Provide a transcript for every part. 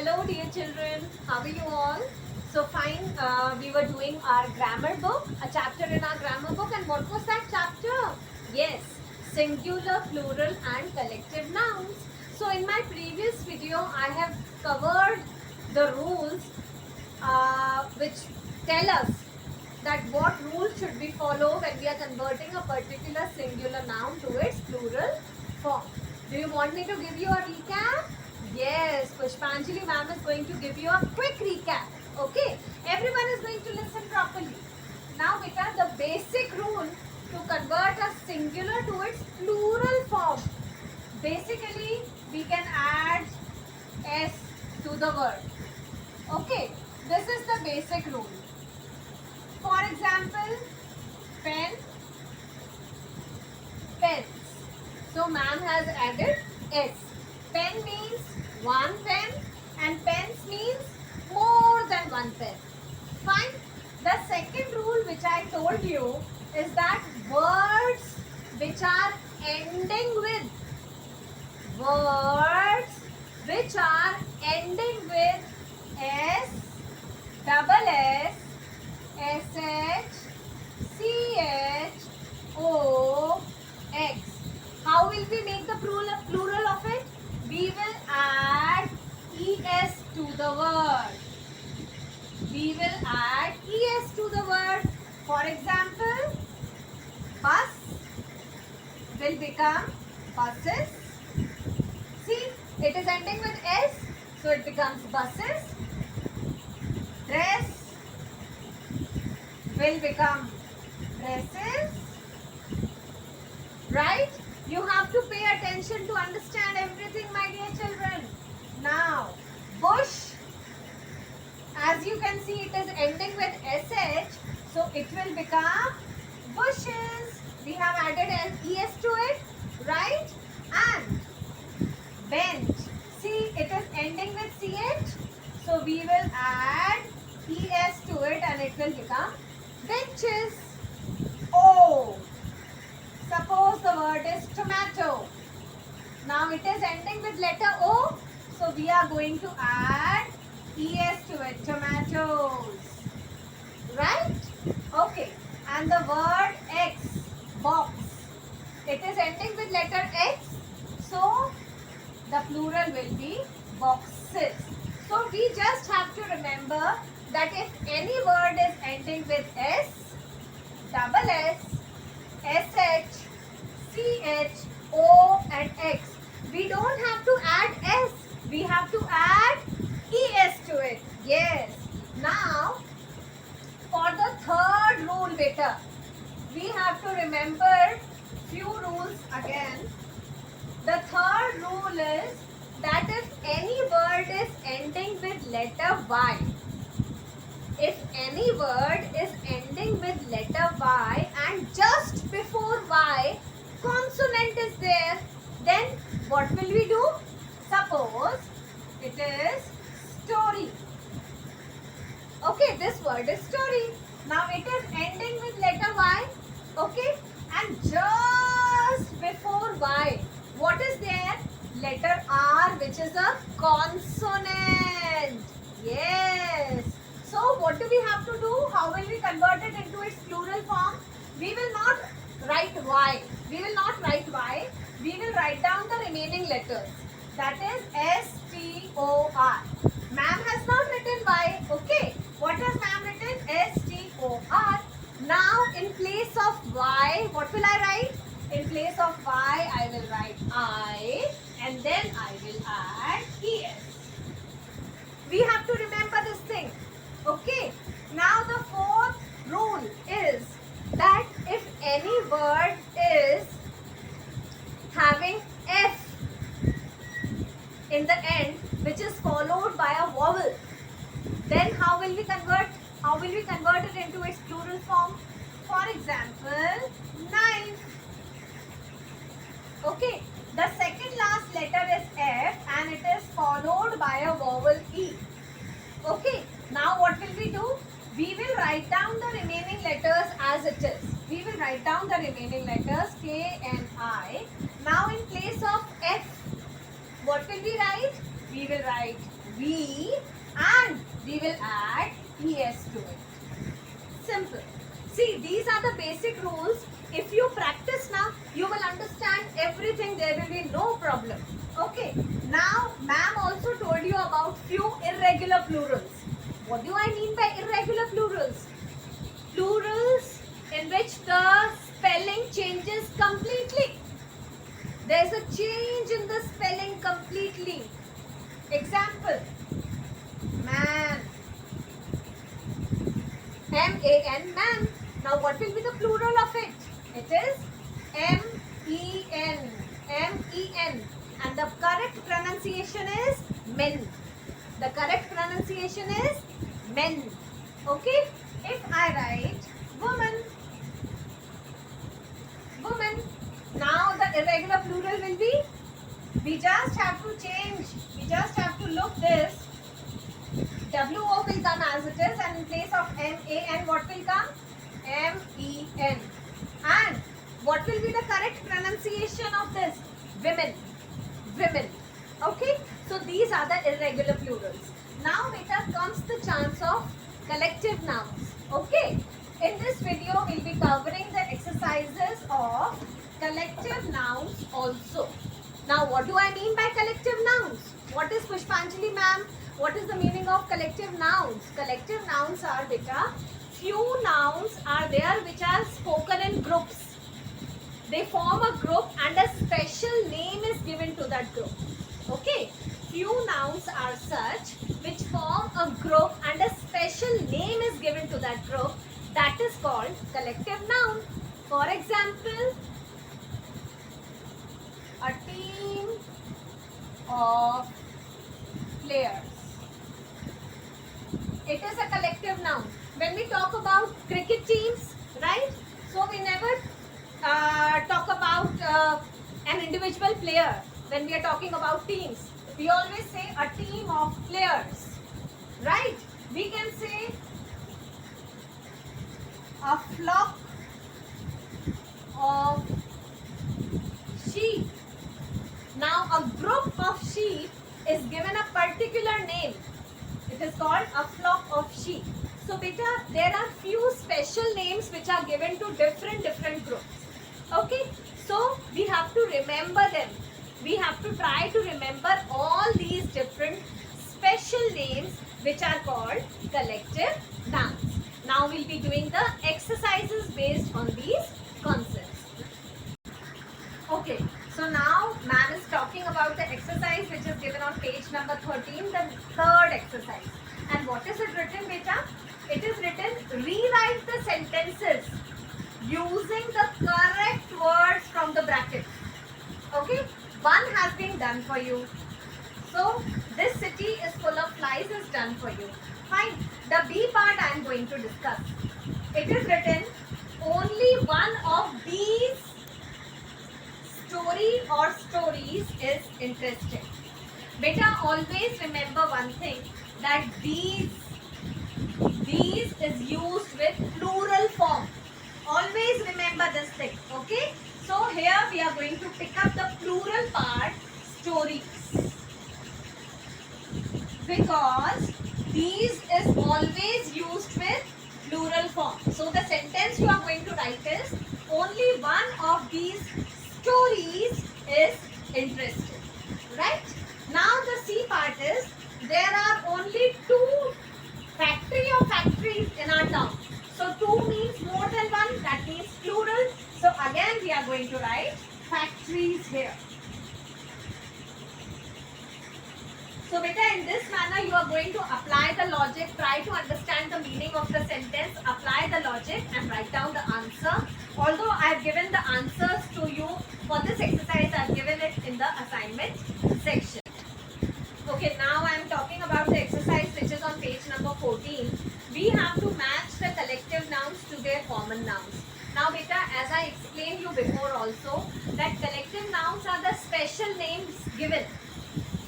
Hello dear children, how are you all? So fine, we were doing our grammar book, a chapter in our grammar book, and what was that chapter? Yes, singular, plural and collective nouns. So in my previous video, I have covered the rules which tell us that what rules should we follow when we are converting a particular singular noun to its plural form. Do you want me to give you a recap? Yes, Pushpanjali ma'am is going to give you a quick recap. Okay, everyone is going to listen properly. Now beta, the basic rule to convert a singular to its plural form. Basically, we can add s to the word. Okay, this is the basic rule. For example, pen, pens. So ma'am has added s. Pen means one pen and pens means more than one pen. Fine. The second rule which I told you is that words which are ending with s, double s, sh, ch, o, x. How will we make the plural of it? We will add es to the word. We will add es to the word. For example, bus will become buses. See, it is ending with s, so it becomes buses. Dress will become dresses. Right? You have to pay attention to understand everything, my dear children. Now, bush, as you can see, it is ending with sh, so it will become bushes. We have added an es to it, right? And bench, see, it is ending with ch, so we will add es to it and it will become benches. O, suppose the word is tomato. Now it is ending with letter O, so we are going to add es to it, tomatoes. Right? Okay. And the word X, box. It is ending with letter X, so the plural will be boxes. So we just have to remember that if any word is ending with S, double S, sh, ch, o and x, we don't have to add s, we have to add es to it. Yes. Now, for the third rule beta, we have to remember few rules again. The third rule is that if any word is ending with letter y, if any word is ending with letter y and just before y consonant is there, then what will we do? Suppose it is story. Okay, this word is story. Now it is ending with letter y. Okay, and just before y, what is there? Letter R, which is a consonant. Yes. So what do we have to do? How will we convert it into its plural form? We will not write y. We will not write y. We will write down the remaining letters. That is S-T-O-R. Ma'am has not written y. Okay. What has ma'am written? S-T-O-R. Now in place of y, what will I write? In place of y, I will write I and then I will add es. We have to remember this thing. Okay. Now the fourth rule is that if any word is having f in the end, which is followed by a vowel, then how will we convert? How will we convert it into its plural form? For example, knife. Okay. The second last letter is f and it is followed by a vowel e. Okay. Now what will we do? We will write down the remaining letters as it is. We will write down the remaining letters K and I. Now in place of F, what will we write? We will write V, and we will add ES to it. Simple. See, these are the basic rules. If you practice now, you will understand everything. There will be no problem. Okay. Now, ma'am also told you about few irregular plurals. What do I mean by irregular plurals? Plurals in which the spelling changes completely. There is a change in the spelling completely. Example, man. M-A-N, man. Now what will be the plural of it? It is M-E-N. M-E-N. And the correct pronunciation is men. The correct pronunciation is men. Okay? If I write woman, woman. Now the irregular plural will be, we just have to change, we just have to look this. W-O will come as it is, and in place of M-A-N, what will come? M-E-N. And what will be the correct pronunciation of this? Women. Women. Okay? So these are the irregular plurals. Now beta comes the chance of collective nouns. Okay? In this video, we'll be covering the exercises of collective nouns also. Now, what do I mean by collective nouns? What is Pushpanjali ma'am? What is the meaning of collective nouns? Collective nouns are beta, few nouns are there which are spoken in groups. They form a group and a special name is given to that group. Okay? Few nouns are such which form a group and a special name is given to that group. That is called collective noun. For example, a team of players. It is a collective noun. When we talk about cricket teams, right? So we never talk about an individual player when we are talking about teams. We always say a team of players, right? We can say a flock of sheep. Now a group of sheep is given a particular name. It is called a flock of sheep. So beta, there are few special names which are given to different groups. Okay, so we have to remember them. We have to try to remember all these different special names which are called collective nouns. Now we'll be doing the exercises based on these concepts. Okay, so now ma'am is talking about the exercise which is given on page number 13, the third exercise. And what is it written, beta? It is written, rewrite the sentences using the correct words from the brackets. Okay, one has been done for you. So this city is full of flies is done for you. Fine. The B part I am going to discuss. It is written, only one of these story or stories is interesting. Beta, always remember one thing, that these is used with plural form. Always remember this thing. Okay. So here we are going to pick up the plural part, stories. Because these is always used with plural form. So the sentence you are going to write is, only one of these stories is interesting. Right? Now the C part is, there are only two factory or factories in our town. So two means more than one, that means plural. So again we are going to write factories here. So beta, in this manner you are going to apply the logic, try to understand the meaning of the sentence, apply the logic and write down the answer. Although I have given the answers to you for this exercise, I have given it in the assignment section. Okay, now I am talking about the exercise which is on page number 14. We have to match the collective nouns to their common nouns. Now beta, as I explained you before also, that collective nouns are the special names given.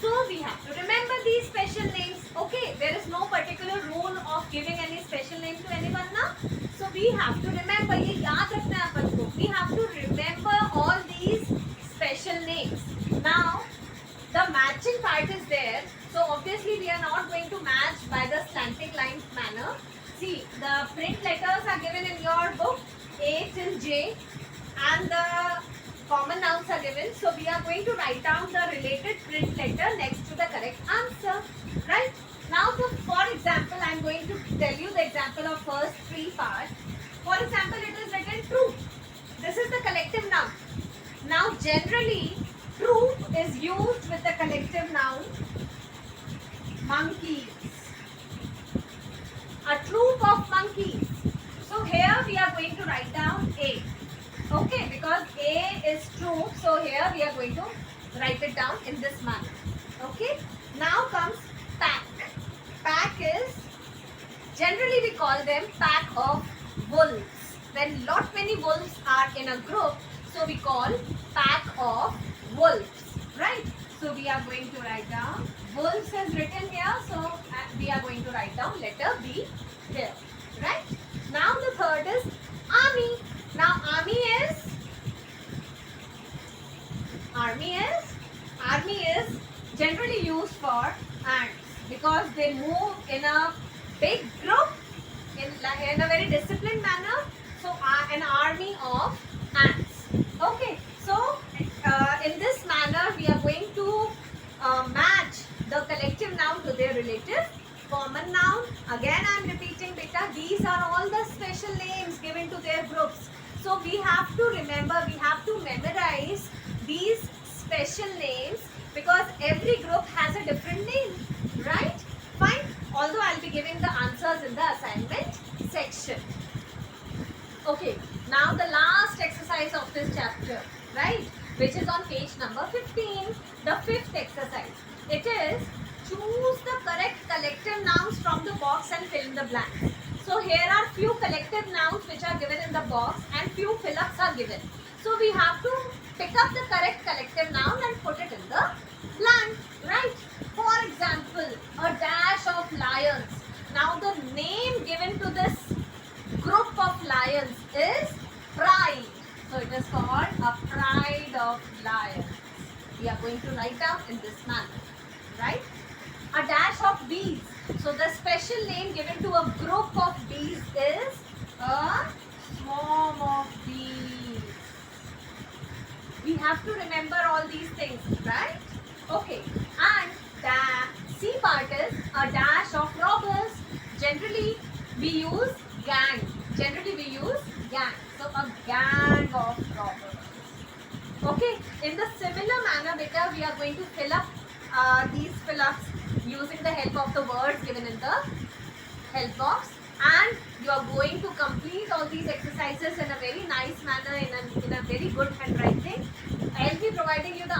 So we have to remember these special names. Okay, there is no particular rule of giving any special name to anyone now. So we have to remember, ye yaad rakhna hai apan ko. We have to remember all these special names. Now the matching part is there. So obviously we are match by the slanting line manner. See, the print letters are given in your book A till J, and the common nouns are given. So we are going to write down the related print letter next to the correct answer. Right? Now, for example, I am going to tell you the example of first three parts. For example, it is written troop. This is the collective noun. Now, generally, troop is used with the collective noun monkeys. A troop of monkeys. So here we are going to write down A. Okay, because A is troop, so here we are going to write it down in this manner. Okay, now comes pack. Pack is, generally we call them pack of wolves. When lot many wolves are in a group, so we call pack of wolves, right? So we are going to write down, wolves is written here, so we are going to write down letter B here, right? Now the third is army. Now army is generally used for ants because they move in a big group in a very disciplined manner. So an army of ants. Okay, so in this manner we are going to match the collective noun to their relative common noun. Again I am repeating beta, these are all the special names given to their groups. So we have to remember, we have to memorize these special names because every group has a different name, right? Fine. Although I'll be giving the answers in the assignment section. Okay, now the last exercise of this chapter, right, which is on page number 15, the fifth exercise. It is choose the correct collective nouns from the box and fill in the blanks. So here are few collective nouns which are given in the box and few fill-ups are given. So we have to pick up the correct collective noun and put it in the blank, right? For example, a dash of lions. Now the name given to this group of lions is pride. So it is called a pride of lions. We are going to write down in this manner, right? A dash of bees. So the special name given to a group of bees is a swarm of bees. We have to remember all these things, right? Okay. And the C part is a dash of robbers. Generally we use gang. So a gang of robbers. Okay. In the similar manner, beta, we are going to fill up these fill-ups using the help of the words given in the help box, and you are going to complete all these exercises in a very nice manner, in a very good handwriting. I will be providing you the